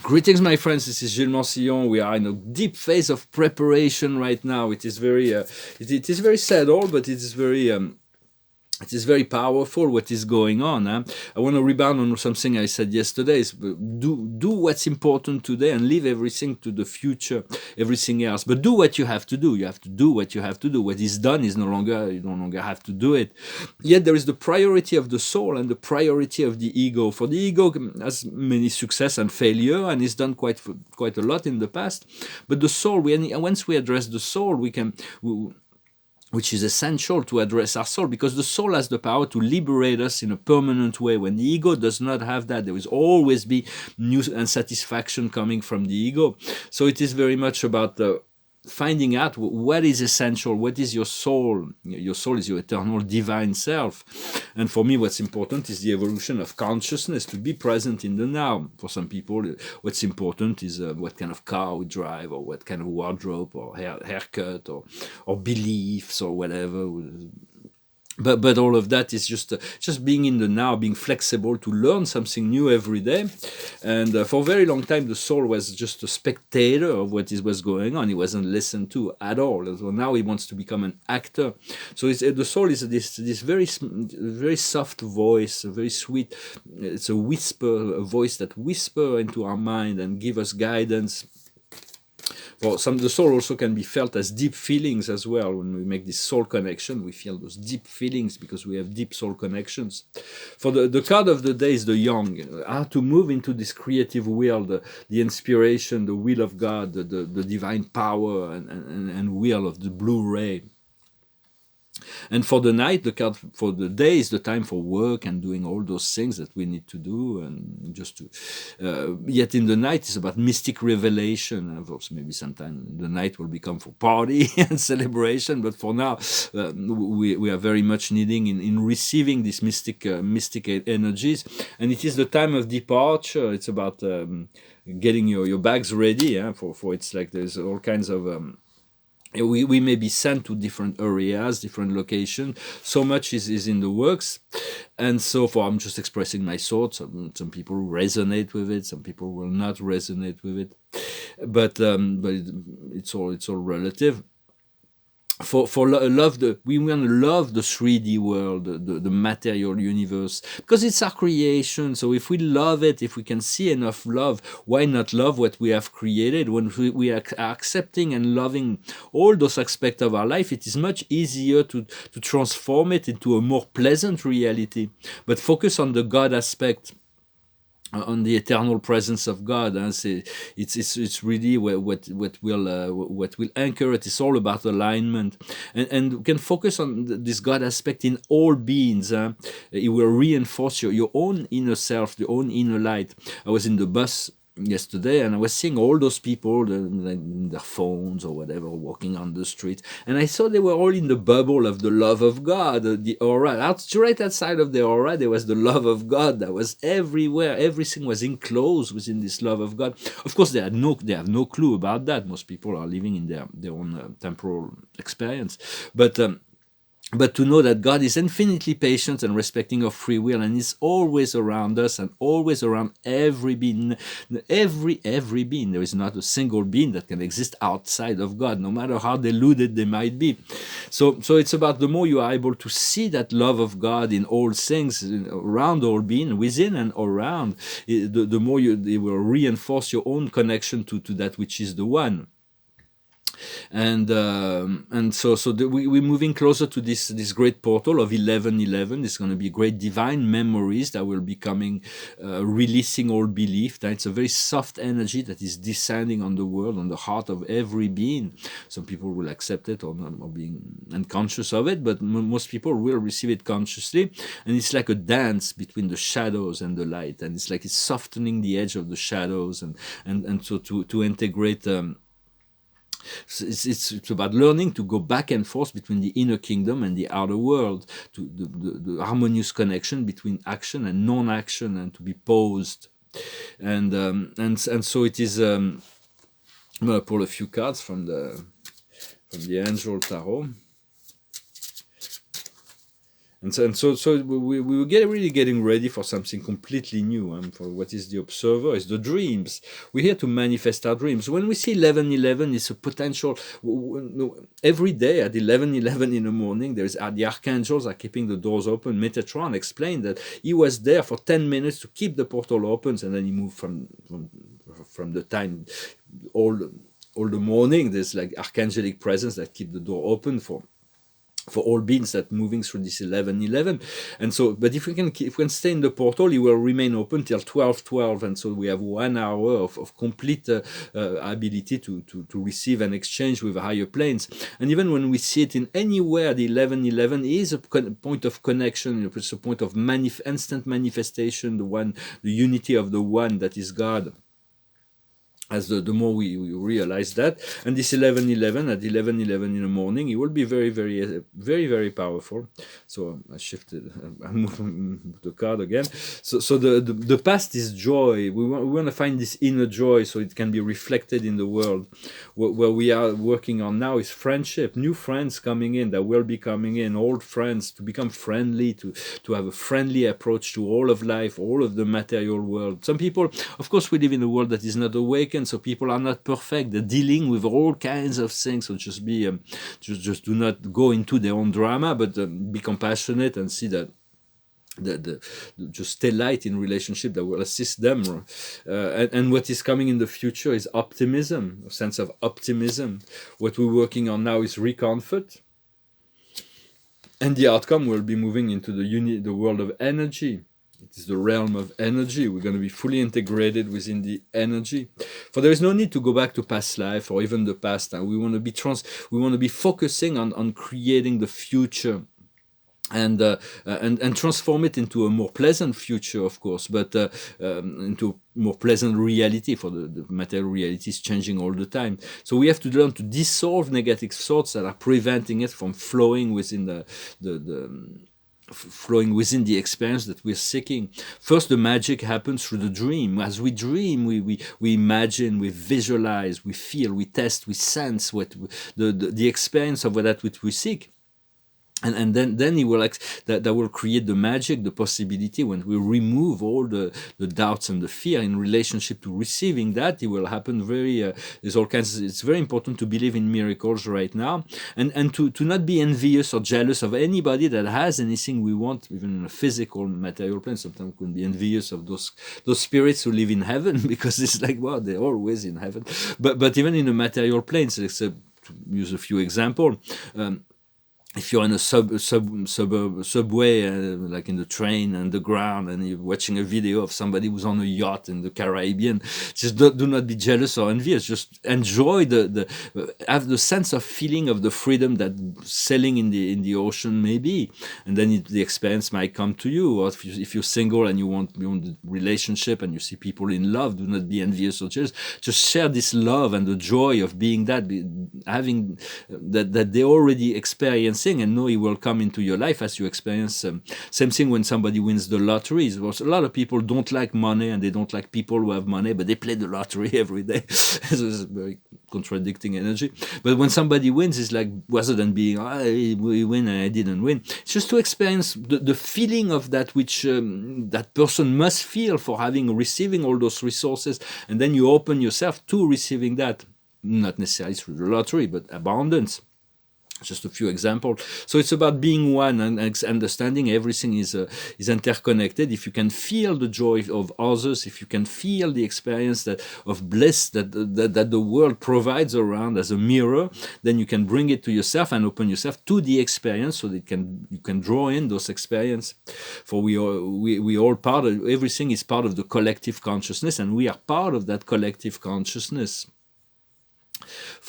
Greetings, my friends. This is Gilles Mansillon. We are in a deep phase of preparation right now. It is very, it is very sad, all, but it is very powerful what is going on. Huh? I want to rebound on something I said yesterday. Is do what's important today and leave everything to the future, everything else. But do what you have to do. You have to do what you have to do. What is done is no longer, you no longer have to do it. Yet there is the priority of the soul and the priority of the ego. For the ego has many success and failure and is done quite a lot in the past. But the soul, once we address the soul, which is essential to address our soul, because the soul has the power to liberate us in a permanent way. When the ego does not have that, there will always be new unsatisfaction coming from the ego. So it is very much about finding out what is essential, what is your soul. Your soul is your eternal divine self. And for me, what's important is the evolution of consciousness, to be present in the now. For some people, what's important is what kind of car we drive, or what kind of wardrobe, or haircut, or beliefs, or whatever. But all of that is just being in the now, being flexible to learn something new every day. And for a very long time, the soul was just a spectator of what was going on. He wasn't listened to at all. So now he wants to become an actor. So the soul is this very soft voice, a very sweet. It's a whisper, a voice that whisper into our mind and give us guidance. Well, the soul also can be felt as deep feelings as well. When we make this soul connection, we feel those deep feelings because we have deep soul connections. For the card of the day is the young. How to move into this creative will, the inspiration, the will of God, the divine power and will of the blue ray. And for the night, the card for the day is the time for work and doing all those things that we need to do, and just to. Yet in the night, it's about mystic revelation. Of course, maybe sometime the night will become for party and celebration, but for now, we are very much needing in receiving these mystic energies, and it is the time of departure. It's about getting your bags ready. For it's like there's all kinds of. We may be sent to different areas, different locations. So much is in the works. And so I'm just expressing my thoughts. Some people resonate with it. Some people will not resonate with it. But it's all relative. For love, we want to love the 3D world, the material universe, because it's our creation. So if we love it, if we can see enough love, why not love what we have created? When we are accepting and loving all those aspects of our life, it is much easier to transform it into a more pleasant reality. But focus on the God aspect, on the eternal presence of God. It's really what will anchor it. It's all about alignment, and we can focus on this God aspect in all beings. It will reinforce your own inner self, your own inner light. I was in the bus yesterday and I was seeing all those people, their phones or whatever, walking on the street, and I saw they were all in the bubble of the love of God, the aura. Right outside of the aura there was the love of God that was everywhere. Everything was enclosed within this love of God. Of course they have no clue about that. Most people are living in their own temporal experience, but to know that God is infinitely patient and respecting of free will, and is always around us and always around every being, every being. There is not a single being that can exist outside of God, no matter how deluded they might be. So it's about the more you are able to see that love of God in all things, around all being, within and around, the more it will reinforce your own connection to that which is the one. And we're moving closer to this great portal of 1111. It's going to be great divine memories that will be coming, releasing all belief. That it's a very soft energy that is descending on the world, on the heart of every being. Some people will accept it or being unconscious of it, but most people will receive it consciously. And it's like a dance between the shadows and the light, and it's like it's softening the edge of the shadows, and so to integrate. It's about learning to go back and forth between the inner kingdom and the outer world, to the harmonious connection between action and non-action, and to be posed. And so it is. I'm going to pull a few cards from the Angel Tarot. And so we were really getting ready for something completely new. For what is the observer is the dreams. We're here to manifest our dreams. When we see 11:11, it's a potential. Every day at 11:11 in the morning, the archangels are keeping the doors open. Metatron explained that he was there for 10 minutes to keep the portal open, and then he moved from the time all the morning. There's like archangelic presence that keep the door open for all beings that moving through this 11:11. And so, but if we can stay in the portal, it will remain open till 12:12. And so we have 1 hour of complete ability to receive and exchange with higher planes. And even when we see it in anywhere, the 11:11 is a point of connection. It's a point of instant manifestation, the unity of the one that is God. As the more we realize that, and this 11:11 at 11:11 in the morning, it will be very, very, very, very powerful. So I shifted, I moved the card again. So the past is joy. We want to find this inner joy, so it can be reflected in the world. Where we are working on now is friendship, new friends coming in that will be coming in, old friends to become friendly, to have a friendly approach to all of life, all of the material world. Some people, of course, we live in a world that is not awakened, so people are not perfect. They're dealing with all kinds of things. So just just do not go into their own drama, but be compassionate and see that. Just stay light in relationship that will assist them, and what is coming in the future is optimism, a sense of optimism. What we're working on now is recomfort, and the outcome will be moving into the world of energy. It is the realm of energy. We're going to be fully integrated within the energy. For there is no need to go back to past life or even the past. We want to be focusing on creating the future. And transform it into a more pleasant future, of course, but into more pleasant reality. For the material reality is changing all the time. So we have to learn to dissolve negative thoughts that are preventing it from flowing within flowing within the experience that we're seeking. First, the magic happens through the dream. As we dream, we imagine, we visualize, we feel, we test, we sense what the experience of that which we seek. And then he will that will create the magic, the possibility. When we remove all the doubts and the fear in relationship to receiving that, it will happen there's all kinds it's very important to believe in miracles right now, and to not be envious or jealous of anybody that has anything we want, even in a physical material plane. Sometimes we can be envious of those spirits who live in heaven, because it's like, wow, they're always in heaven. But even in a material plane, so to use a few examples, if you're in a subway, like in the train underground, and you're watching a video of somebody who's on a yacht in the Caribbean, just do not be jealous or envious. Just enjoy have the sense of feeling of the freedom that sailing in the ocean may be, and then the experience might come to you. Or if you're single and you want the relationship and you see people in love, do not be envious or jealous. Just share this love and the joy of being having that they already experiencing, and know it will come into your life as you experience. Same thing when somebody wins the lottery. A lot of people don't like money, and they don't like people who have money, but they play the lottery every day. So it's very contradicting energy. But when somebody wins, it's like, rather than being, we win and I didn't win, it's just to experience the feeling of that which that person must feel for receiving all those resources, and then you open yourself to receiving that, not necessarily through the lottery, but abundance. Just a few examples. So it's about being one and understanding everything is interconnected. If you can feel the joy of others, if you can feel the experience of bliss that the world provides around as a mirror, then you can bring it to yourself and open yourself to the experience, so that you can draw in those experiences. For we all part of everything is part of the collective consciousness, and we are part of that collective consciousness.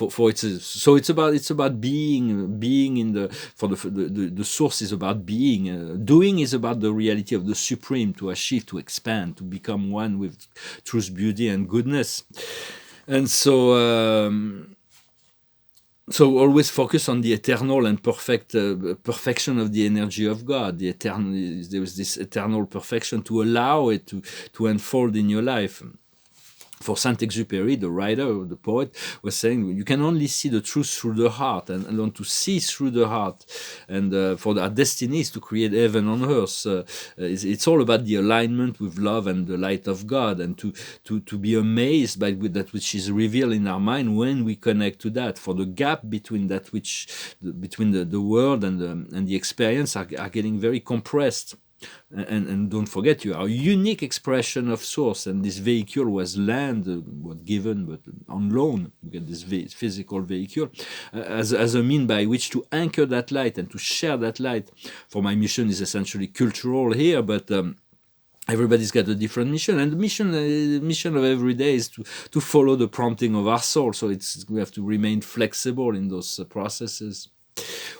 It's about being in the source is about being. Doing is about the reality of the supreme, to achieve, to expand, to become one with truth, beauty, and goodness. And so always focus on the eternal and perfection of the energy of God. There is this eternal perfection, to allow it to unfold in your life. for Saint-Exupéry, the writer, the poet, was saying you can only see the truth through the heart, and learn to see through the heart. And for our destiny is to create heaven on earth. It's all about the alignment with love and the light of God, and to be amazed by that which is revealed in our mind when we connect to that. For the gap between that which between the world and the experience are getting very compressed. And don't forget, you are a unique expression of source, and this vehicle was land, what given, but on loan. You get this physical vehicle as a mean by which to anchor that light and to share that light. For my mission is essentially cultural here, but everybody's got a different mission, and the mission of every day is to follow the prompting of our soul. So we have to remain flexible in those processes.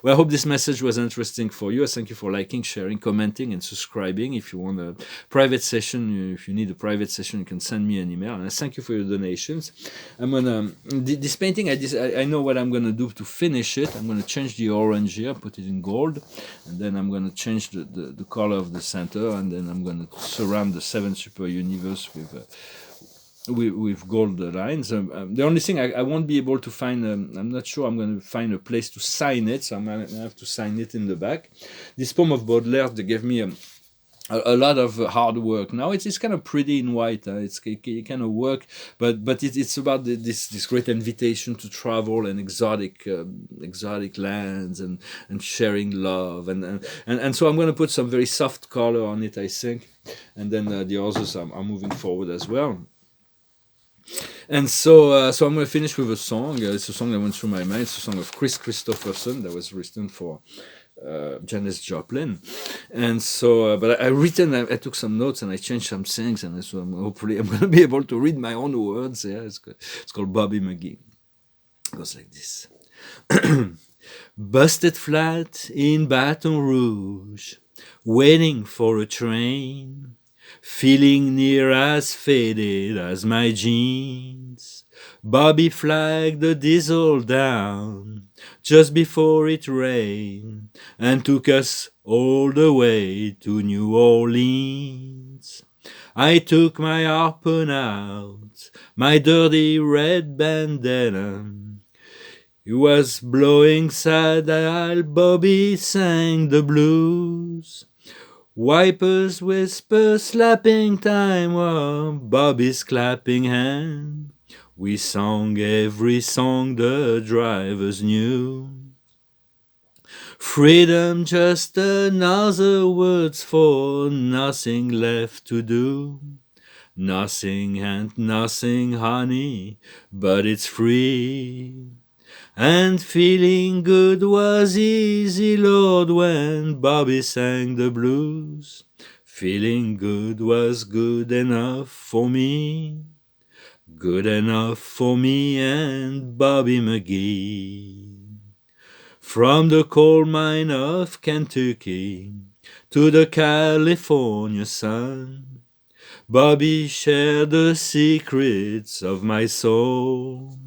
Well, I hope this message was interesting for you. I thank you for liking, sharing, commenting, and subscribing. If you want a private session, if you need a private session, you can send me an email. And I thank you for your donations. I'm gonna this painting. I know what I'm gonna do to finish it. I'm gonna change the orange here, put it in gold, and then I'm gonna change the color of the center, and then I'm gonna surround the 7 super universe with gold lines. The only thing I won't be able to find, I'm not sure I'm going to find a place to sign it, so I'm going to have to sign it in the back. This poem of Baudelaire, they gave me a lot of hard work. Now it's kind of pretty in white. It's kind of work, but it's about this great invitation to travel and exotic lands and sharing love and so I'm going to put some very soft color on it, I think, and then the others are moving forward as well. And so I'm going to finish with a song. It's a song that went through my mind. It's a song of Chris Christopherson that was written for Janis Joplin. And so, but I took some notes and I changed some things, and so hopefully I'm going to be able to read my own words. Yeah, it's called Bobby McGee. It goes like this. Busted flat in Baton Rouge, waiting for a train, feeling near as faded as my jeans. Bobby flagged the diesel down just before it rained and took us all the way to New Orleans. I took my harpoon out, my dirty red bandana. It was blowing sad while Bobby sang the blues. Wipers whisper slapping time while Bobby's clapping hand. We sang every song the drivers knew. Freedom, just another words for nothing left to do. Nothing and nothing, honey, but it's free. And feeling good was easy, Lord, when Bobby sang the blues. Feeling good was good enough for me. Good enough for me and Bobby McGee. From the coal mine of Kentucky to the California sun, Bobby shared the secrets of my soul.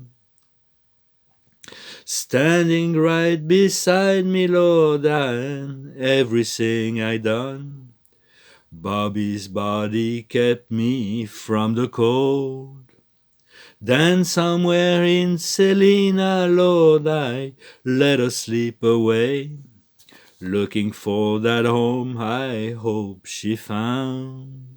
Standing right beside me, Lord, and everything I done. Bobby's body kept me from the cold. Then somewhere in Selena, Lord, I let her sleep away, looking for that home I hope she found.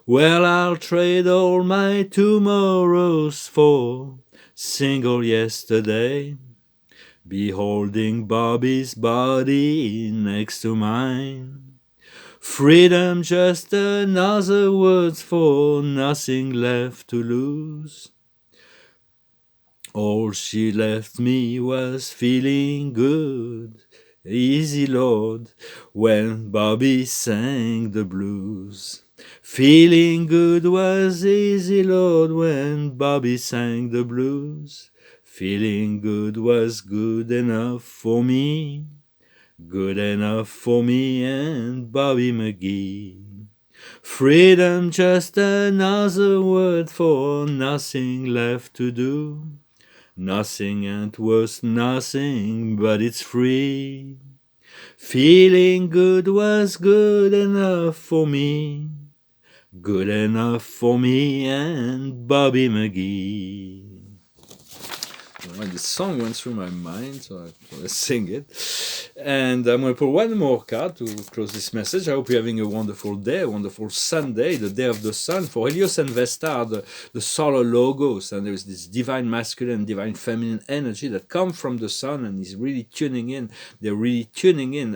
Well, I'll trade all my tomorrows for single yesterday, beholding Bobby's body next to mine. Freedom, just another words for nothing left to lose. All she left me was feeling good, easy, Lord, when Bobby sang the blues. Feeling good was easy, Lord, when Bobby sang the blues. Feeling good was good enough for me. Good enough for me and Bobby McGee. Freedom, just another word for nothing left to do. Nothing and worth nothing, but it's free. Feeling good was good enough for me. Good enough for me and Bobby McGee. When this song went through my mind, so I sing it. And I'm going to put one more card to close this message. I hope you're having a wonderful day, a wonderful Sunday, the day of the sun. For Helios and Vesta are the solar logos, and there's this divine masculine, divine feminine energy that come from the sun and is really tuning in. They're really tuning in.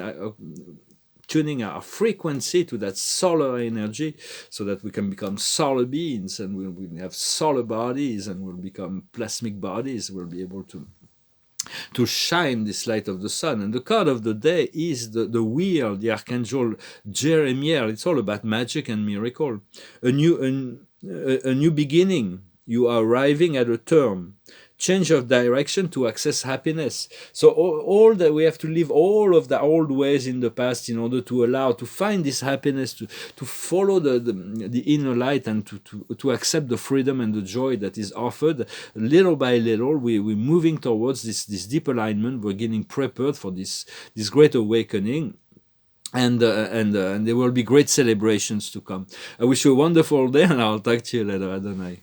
Tuning our frequency to that solar energy so that we can become solar beings, and we'll have solar bodies, and we'll become plasmic bodies. We'll be able to shine this light of the sun. And the card of the day is the wheel, the archangel Jeremiel. It's all about magic and miracle. A new beginning. You are arriving at a term. Change of direction to access happiness. So all that we have to leave all of the old ways in the past in order to allow to find this happiness, to follow the inner light, and to accept the freedom and the joy that is offered. Little by little, we're moving towards this deep alignment. We're getting prepared for this great awakening. And there will be great celebrations to come. I wish you a wonderful day, and I'll talk to you later. Adonai.